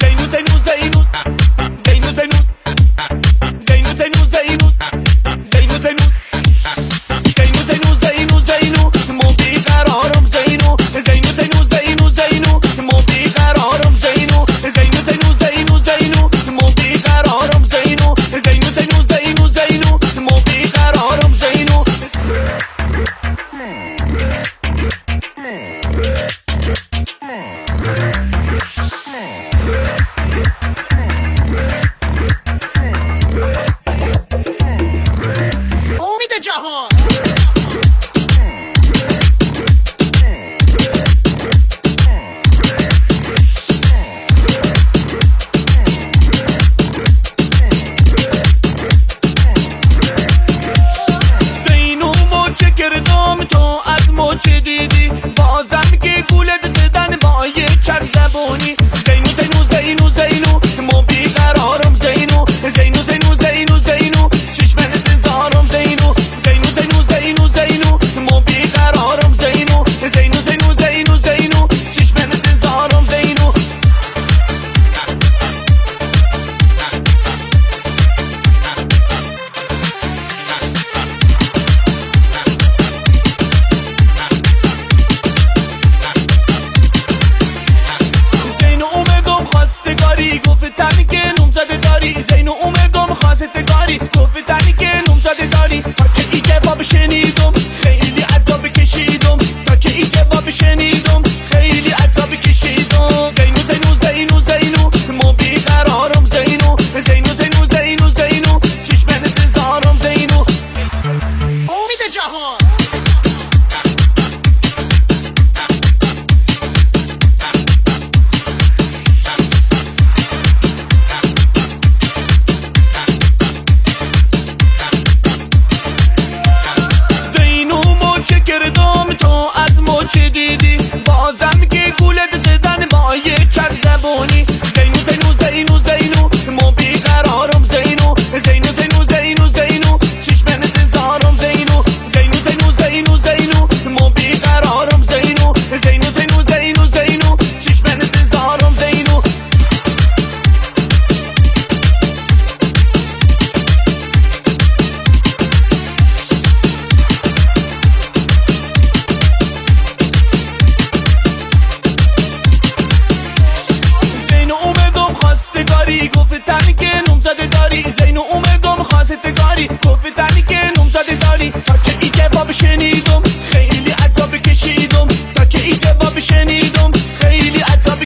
زینو زینو زینو زینو زینو زینو زینو زینو زینو زینو زینو زینو زینو زینو مو بیقرارم زینو زینو زینو زینو زینو مو بیقرارم زینو زینو زینو زینو زینو مو بیقرارم زینو زینو زینو زینو زینو مو بیقرارم زینو امید جهان زینو مچه کردم تو از مچه دیدی بازم که گولت زدن با یک چرخ زبونی زینو زینو زینو زینو مو بیقرارم زینو زینو زینو زینو زینو چشم انتظارم زینو زینو زینو زینو زینو مو بیقرارم زینو زینو زینو زینو زینو چشم انتظارم زینو زینو اومدم خواستگاری گفتن که نمزده داری زینو اومدم خواستگاری گفتن که نمزده داری هرچه ای جواب شنید